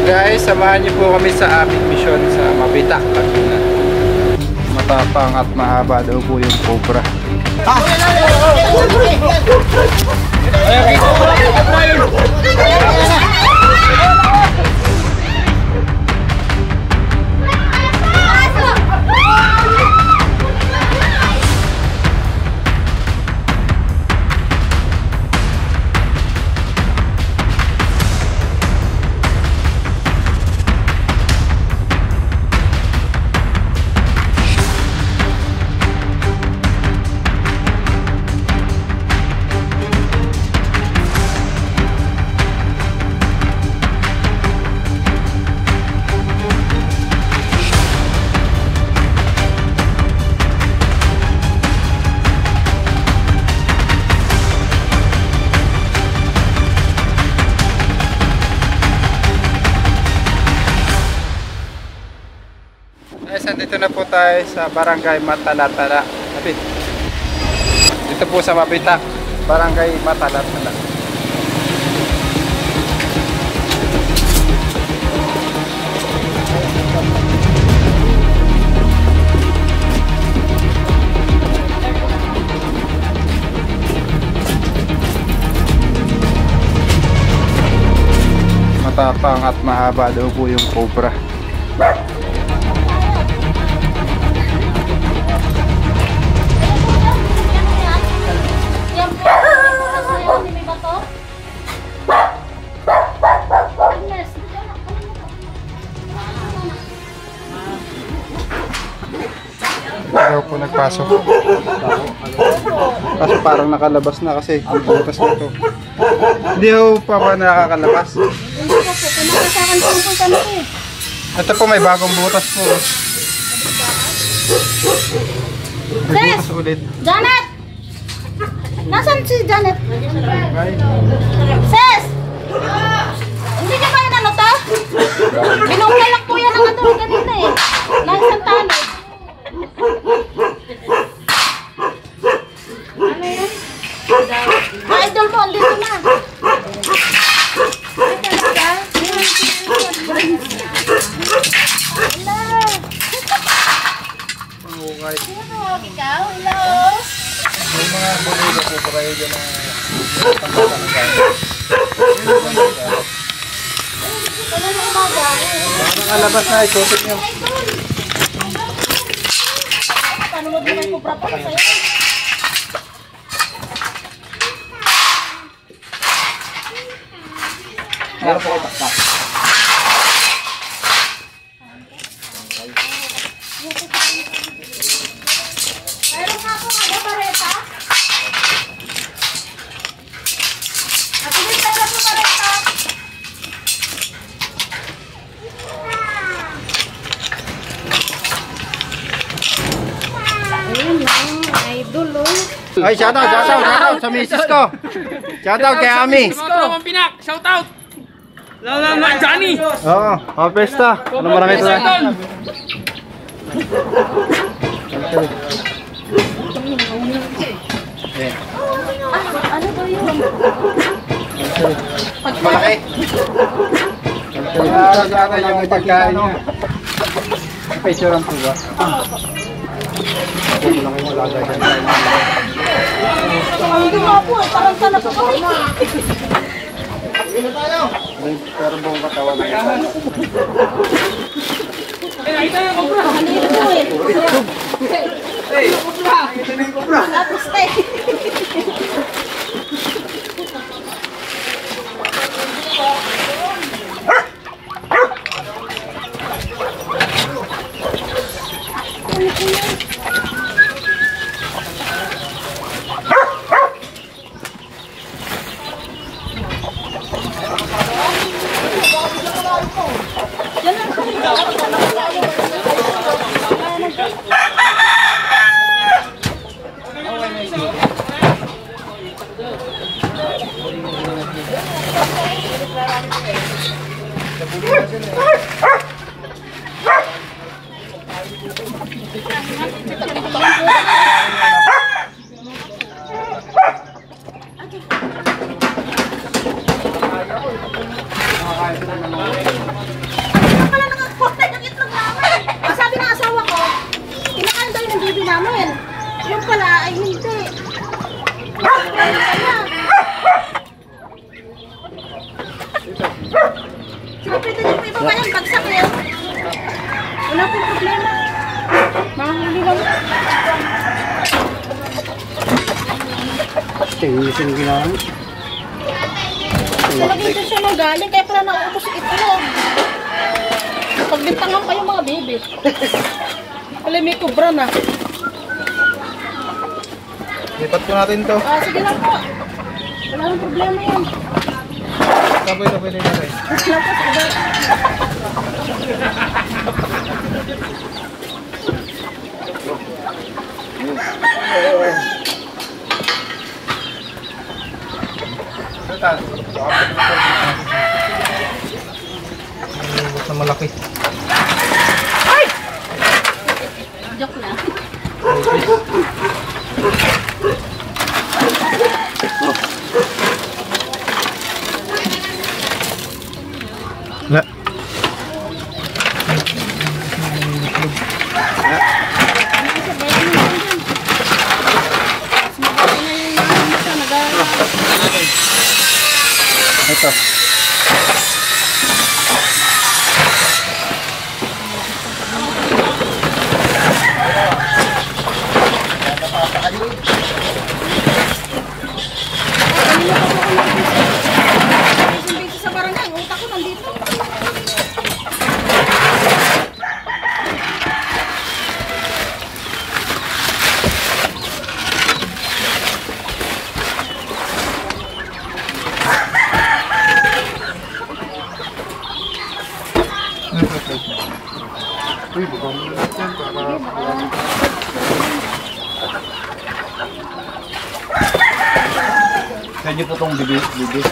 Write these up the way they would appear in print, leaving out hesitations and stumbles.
Guys, samahan niyo po kami sa aming misyon sa Mabitak, Laguna. Matapang at mahaba daw po yung cobra. Guys, dito na po tayo sa Barangay Matalatala. Dito po sa Mabitak, Barangay Matalatala. Matapang at mahaba daw po yung cobra. Daw po nagpasok. Kaso parang nakalabas na kasi butas na ito. Hindi ho pa ba nakakalabas? Hindi po, pinakasakan po po kami eh. Ito po may bagong butas po. May butas ulit. Janet! Nasaan si Janet? Sis! Hindi niya ba yun ano to? Binungkal lang po yan ang ano kanina eh. Nang isang talo. Ano yun? Idol mo, andito na. Ay talaga? Hello! Okay. Sino? Ikaw? Hello? May mga bonita po pa kayo dyan na pangkata na gano'n. Wala na umaga. Baka nakalabas na, ikutin nyo. Paano mo din ay kubra pa sa'yo? Meron po kayo taktak. Meron nga po mga bareta. At hindi tayo po bareta. Ayun lang, idol oh. Ay, shoutout sa misis ko. Shoutout kay Ami. Pinak, shout out. Lala Johnny. Oo, pesta. Ano marami ito na? Ano daw yun? Malaki. Nagkakaroon yung pagkain niya. Picture ang tuba. Malaki yung lagay dyan. Hindi nga po eh, parang sana po kami. Pero buong katawan na yan. Kanina po eh. Tapos tayo. Nakakain sila ng mga Ano pala nakakorte yung itlog namin? Sabi ng asawa ko, kinakain daw yung baby namin. Yung pala ay hindi. Sinapitan niyo po iba ba yan? Bagsak yun. Wala pong problema. Mahuli lang. Tingin ginawa. Talagang dito siya magaling, kaya pala nauubos yung itlog. Pagbintangan kayo mga baby. Wala may kubra na. Lipat po natin to. Sige lang po. Wala nang problema yan. Sabay-sabay na natin. Lubos na malaki. Joke lang. Na. Ito. Sa barangay, utak ko nandito. Uy, baka mo na natin para... Kaya niyo po itong bibis.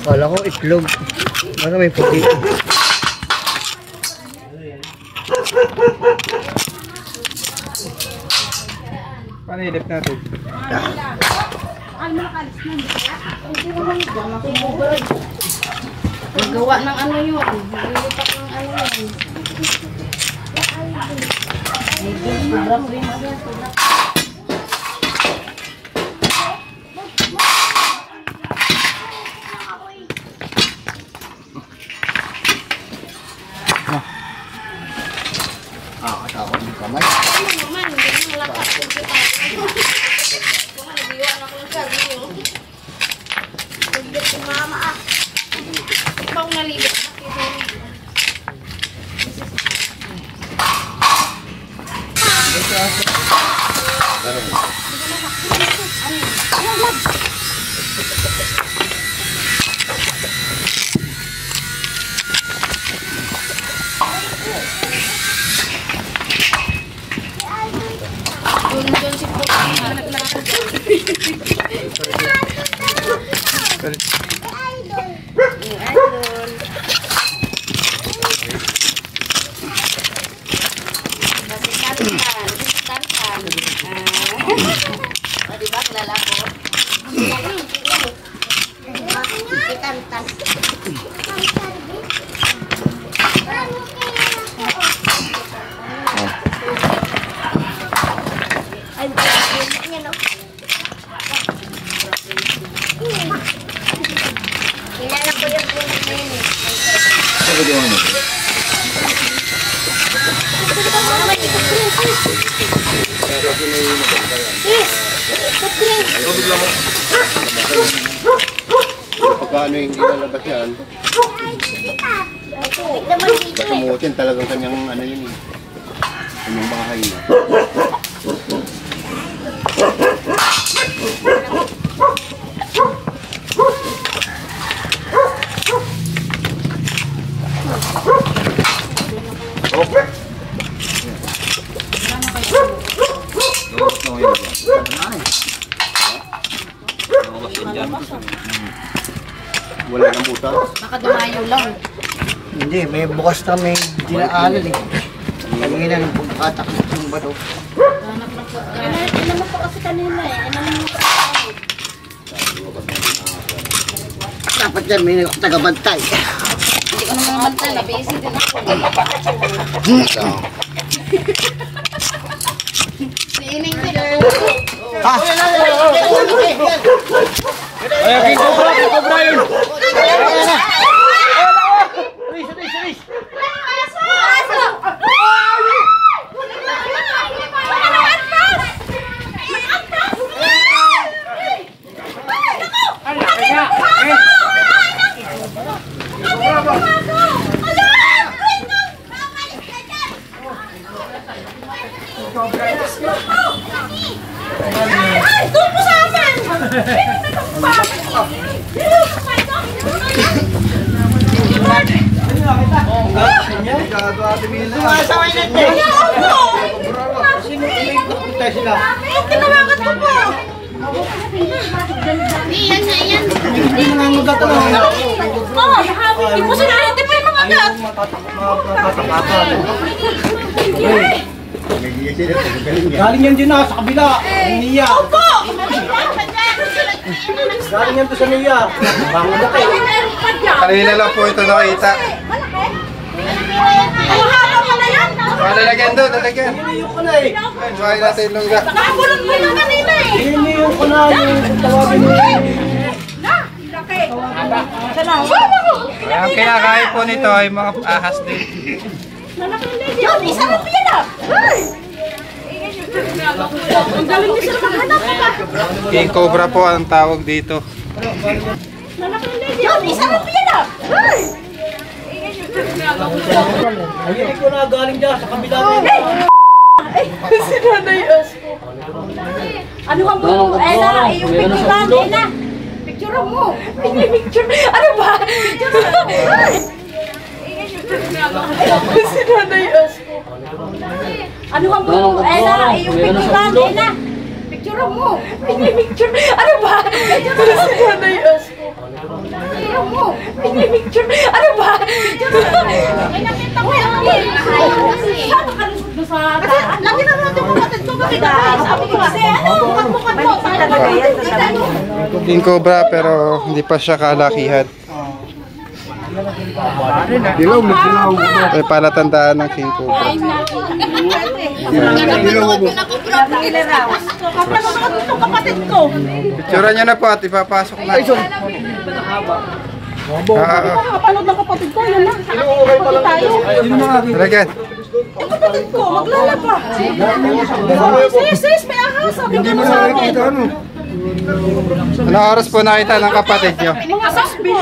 Kala ko itlog. Baka may puti. Panilip natin. Gawa ng ano yun. Nilipat ng ano yun. Sobrang prima yan. Katakot yung kamay. Ano naman, hindi mo lakas kung kita. Kung nag-iwan ako ng sabi yun. Nagdit si mama ah. Bang nalibit na kita. Doon si Puk. Diba, kilala ko? Kantas. Ay, yan o. Kilala ko yung puno na yun eh. Sabi ko ano? Yes! paano hindi lalabas yan. Katumutin talagang kanyang ano yun eh. Kanyang bahay na. Okay. Wala nang butas. Baka dumayo lang. Hindi, may bukas na may dinaanan eh. Kanina nang pagkatakot ng bato. Ano mo pa kasi kanina eh. Ano mo pa kasi. Dapat yan, may tagabantay. Hindi ko naman mantay. Busy din ako. Sining ko lang. Ay, King Cobra yun. Ay, tupo sa amin! Kinawagat ko po! Iyan na, iyan! Hindi mo nangugat ko! Oo, hindi po sila, hindi pa yung mangagat! Galing yan din sa kabila. Niya. Opo! Galing yan to sa Niya. Bango na kayo. Kanina lang po ito nakita. Ang haba mo na yan! Lalagyan doon, lalagyan. Hiniyok ko na eh. Buhay natin yung lungga. Nakabulot mo na kanina eh! Hiniyok ko na yung tawagin mo. Ang kinakain po nito ay mga ahas din. Yan, isa mo yan ah! Ang galing niya sila maghanap pa! King Cobra po ang tawag dito. Yan, isa mo yan ah! Hiniyok ko na galing dyan sa kabila. Sinanayos ko. Ano ka mo? Eh na, yung picture lang, eh na. Picture mo. Picture. Ano ba? Sinanayos ko. Ano ka mo? Eh na, yung picture lang, eh na. Picture mo. Picture. Ano ba? Sinanayos ko. Picture mo. Picture. Ano ba? Ay, nakita ko yan. Sabi ka sa daan. Lagi na natin kapatid ko. Bakit sabi ko kasi ano? Bukat-bukat mo. Talaga yan. King Cobra pero hindi pa siya kalakihan. Dilaw mo, dilaw mo. Ay palatandaan ng King Cobra. Kapatid ko. Picturean nyo na po at ipapasok na. Kapanood ng kapatid ko. Yan lang. Tayo. Lalagyan. Kapatid ko. Maglalaba. Sis, may ahas. Sabi ka na sa akin. Anong oras po nakita ng kapatid nyo? Mga sasbi.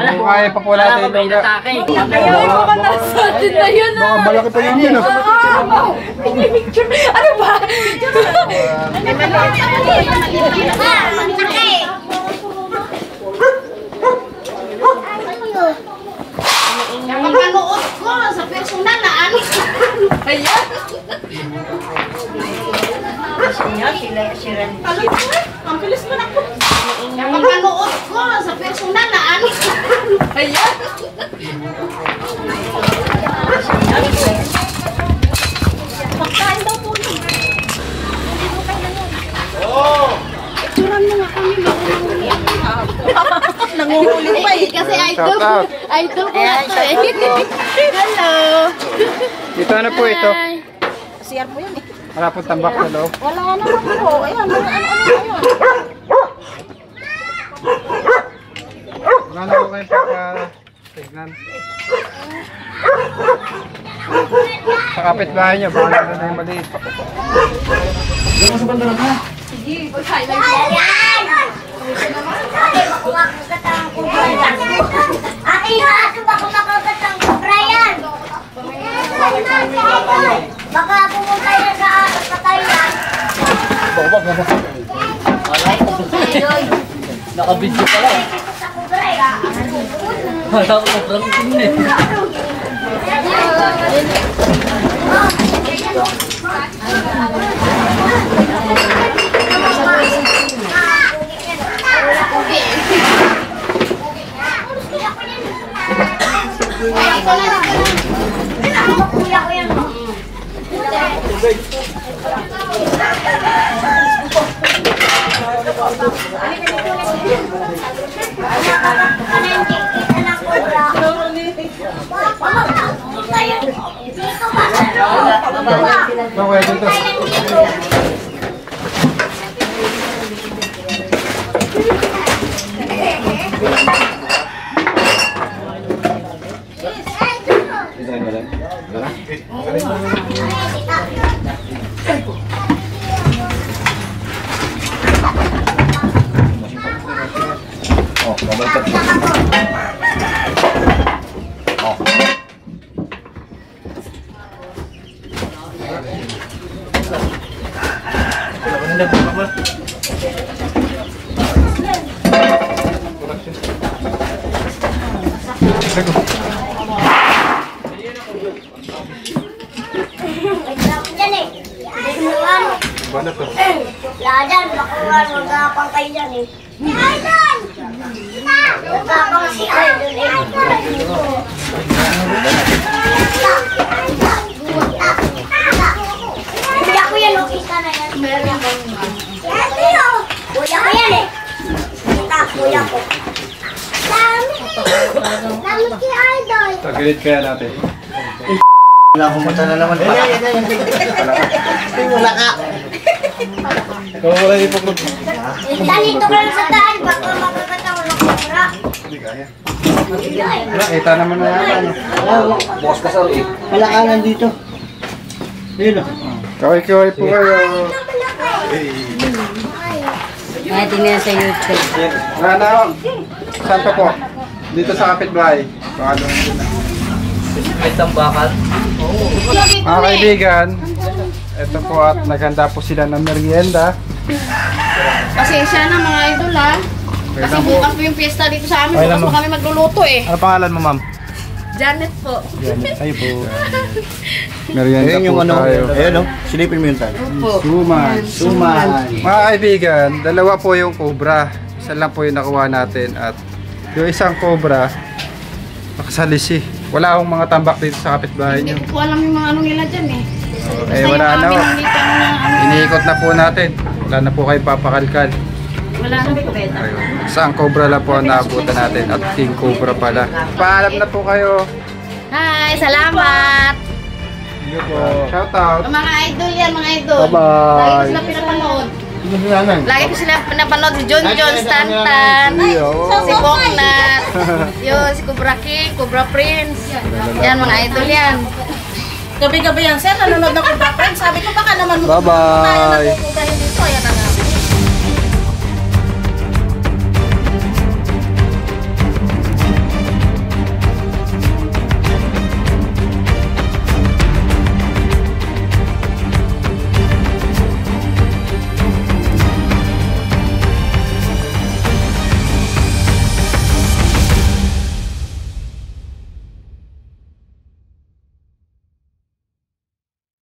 Kaya pa po natin yung lungga. Ayaw ko ka nasa atin na yun ah. Malaki pa yun yun ah. Picture. Ano ba? Nakapanood ko sa personal na ano. Ayan. Ang bilis mo na po. Nakapanood ko sa personal na ano. Ayan. Pagkain daw po yun. Ituran mo nga kami. Nanguhuli pa eh. Kasi idol. Shout out. Idol ko na to eh. Hello. Ito na po ito. CR po yun eh. Wala pong tambak sa loob. Wala nga naman po. Ayan, ano ayun. Wala na po kayong pagka-tignan. Sa kapitbahay niyo, baka na yung maliit. Sige, pag-highlight. Yan! Makuha ko ka tayong kubra yan. Ate nga, ito baka makagat ang kubra yan. Baka pumunta yan sa atas na tayo yan. Nakabidyo pala. Sa kubra yan. Wala ko sobrang tingin. Okay, dito. Oh, babalikat mo. Oh. Yan eh. Ano to? Ladan, makuha magapang kayo dyan eh. Ladan! Magapang si Idol eh. Kuya ko yan, kita na yan. Kuya ko yan eh. Kuya ko. Dami si Idol. Tagilid kaya natin. Wala akong mata na naman. Wala ka. Ikaw wala yung pagod. Dalito ka lang sa daan, baka makakatawa ng kubra. Kita naman na yan. Bukas ka sa ulit. Wala ka nandito. Ayun o. Kaway-kaway po kayo. Ay, tingnan sa YouTube. Nanawag. Saan pa po? Dito sa kapitbahay. Baka doon din na. May tambakan. Mga kaibigan, ito po at naghanda po sila ng merienda. Pasensya na mga idol ha. Kasi bukas po yung fiesta dito sa amin. Bukas po kami magluluto eh. Ano pangalan mo, ma'am? Janet po. Tayo po. Merienda Ayun yung po ano. tayo. Ayun o. Silipin mo yun tayo. Suman. Suman. Mga kaibigan, dalawa po yung cobra. Isa lang po yung nakuha natin at yung isang cobra nakasalisi. Wala akong mga tambak dito sa kapitbahay Hindi niyo. ko po alam yung mga ano nila dyan eh. Eh wala na. Kami nandito ang mga ano. Iniikot na po natin. Wala na po kayo papakalkal. Wala na po beta. Ayun. Isang cobra lang po ang naabutan natin at king cobra pala. Paalam na po kayo. Hi, salamat. Sige po. Shout out. Mga idol yan, mga idol. Bye-bye. Lagi ko sila pinapanood. Lagi ko sila pinapanood. Si John John Stanton. Si Boknat. Yun, si Cobra King, Cobra Prince. Yan, mga idol yan. Gabi-gabi yan, sir. Nanonood ng Cobra Friends. Sabi ko baka naman Bye-bye. tayo dito. Ayan na